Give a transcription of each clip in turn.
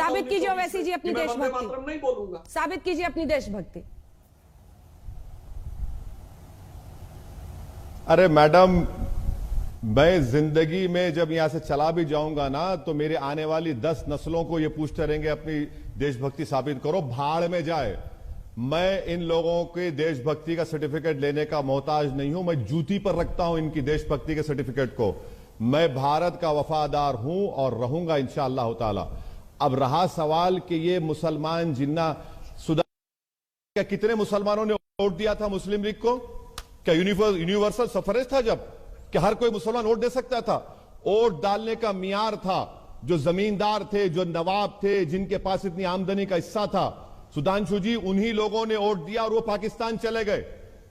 साबित कीजिए ओवैसी जी अपनी देशभक्ति। नहीं बोलूंगा। साबित कीजिए अपनी देशभक्ति। अरे मैडम, मैं जिंदगी में जब यहां से चला भी जाऊंगा ना, तो मेरे आने वाली 10 नस्लों को ये पूछते रहेंगे अपनी देशभक्ति साबित करो, भाड़ में जाए। मैं इन लोगों के देशभक्ति का सर्टिफिकेट लेने का मोहताज नहीं हूं। मैं जूती पर रखता हूं इनकी देशभक्ति के सर्टिफिकेट को। मैं भारत का वफादार हूं और रहूंगा इंशाअल्लाह ताला। अब रहा सवाल कि ये मुसलमान जिन्ना सुधार, क्या कितने मुसलमानों ने वोट दिया था मुस्लिम लीग को? क्या यूनिवर्सल सफरेज था जब कि हर कोई मुसलमान वोट दे सकता था? वोट डालने का मियार था जो जमींदार थे, जो नवाब थे, जिनके पास इतनी आमदनी का हिस्सा था। सुधांशु जी, उन्हीं लोगों ने वोट दिया और वो पाकिस्तान चले गए।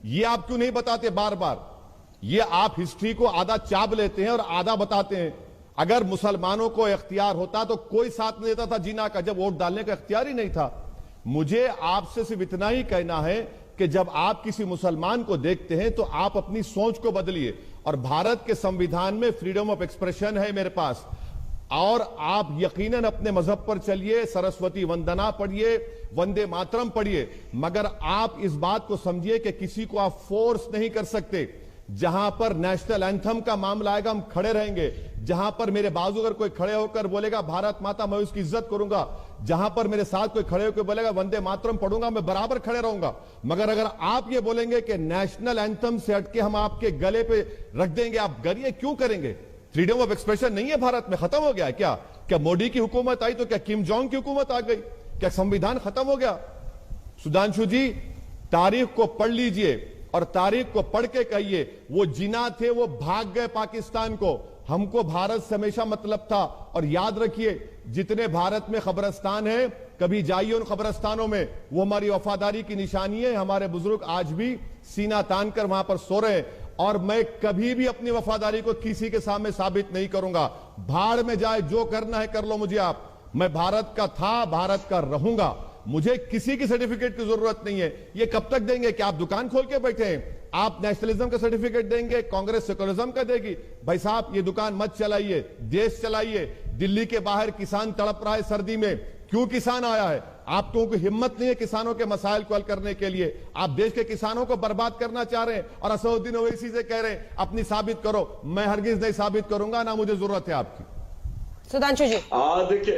ये आप क्यों नहीं बताते बार बार? ये आप हिस्ट्री को आधा चाप लेते हैं और आधा बताते हैं। अगर मुसलमानों को इख्तियार होता तो कोई साथ नहीं देता था जीना का, जब वोट डालने का इख्तियार ही नहीं था। मुझे आपसे सिर्फ इतना ही कहना है कि जब आप किसी मुसलमान को देखते हैं तो आप अपनी सोच को बदलिए। और भारत के संविधान में फ्रीडम ऑफ एक्सप्रेशन है मेरे पास, और आप यकीनन अपने मजहब पर चलिए, सरस्वती वंदना पढ़िए, वंदे मातरम पढ़िए, मगर आप इस बात को समझिए कि किसी को आप फोर्स नहीं कर सकते। जहां पर नेशनल एंथम का मामला आएगा हम खड़े रहेंगे। जहां पर मेरे बाजू अगर कोई खड़े होकर बोलेगा भारत माता, मैं उसकी इज्जत करूंगा। जहां पर मेरे साथ कोई खड़े होकर बोलेगा वंदे मातरम पढ़ूंगा, मैं बराबर खड़े रहूंगा। मगर अगर आप ये बोलेंगे कि नेशनल एंथम से हटके हम आपके गले पे रख देंगे, आप गरिए क्यों करेंगे? फ्रीडम ऑफ एक्सप्रेशन नहीं है भारत में? खत्म हो गया क्या? क्या मोदी की हुकूमत आई तो क्या किम जोंग की हुकूमत आ गई? क्या संविधान खत्म हो गया? सुधांशु जी, तारीख को पढ़ लीजिए और तारीख को पढ़ के कहिए, वो जिन्ना थे वो भाग गए पाकिस्तान को। हमको भारत से हमेशा मतलब था। और याद रखिए, जितने भारत में कब्रिस्तान है, कभी जाइए उन कब्रिस्तानों में, वो हमारी वफादारी की निशानी है। हमारे बुजुर्ग आज भी सीना तान कर वहां पर सो रहे हैं, और मैं कभी भी अपनी वफादारी को किसी के सामने साबित नहीं करूंगा। भाड़ में जाए, जो करना है कर लो मुझे आप। मैं भारत का था, भारत का रहूंगा। मुझे किसी की सर्टिफिकेट की जरूरत नहीं है। ये कब तक देंगे? कि आप दुकान खोल के बैठे हैं? आप नेशनलिज्म का सर्टिफिकेट देंगे, कांग्रेस सेकुलरिज्म का देगी? भाई साहब, ये दुकान मत चलाइए, देश चलाइए। दिल्ली के बाहर किसान तड़प रहा है सर्दी में, क्यों किसान आया है? आप लोगों की हिम्मत नहीं है किसानों के मसाइल को हल करने के लिए। आप देश के किसानों को बर्बाद करना चाह रहे हैं, और असदुद्दीन ओवैसी से कह रहे हैं अपनी साबित करो। मैं हरगिज नहीं साबित करूंगा, ना मुझे जरूरत है आपकी। सुधांशु जी, देखिए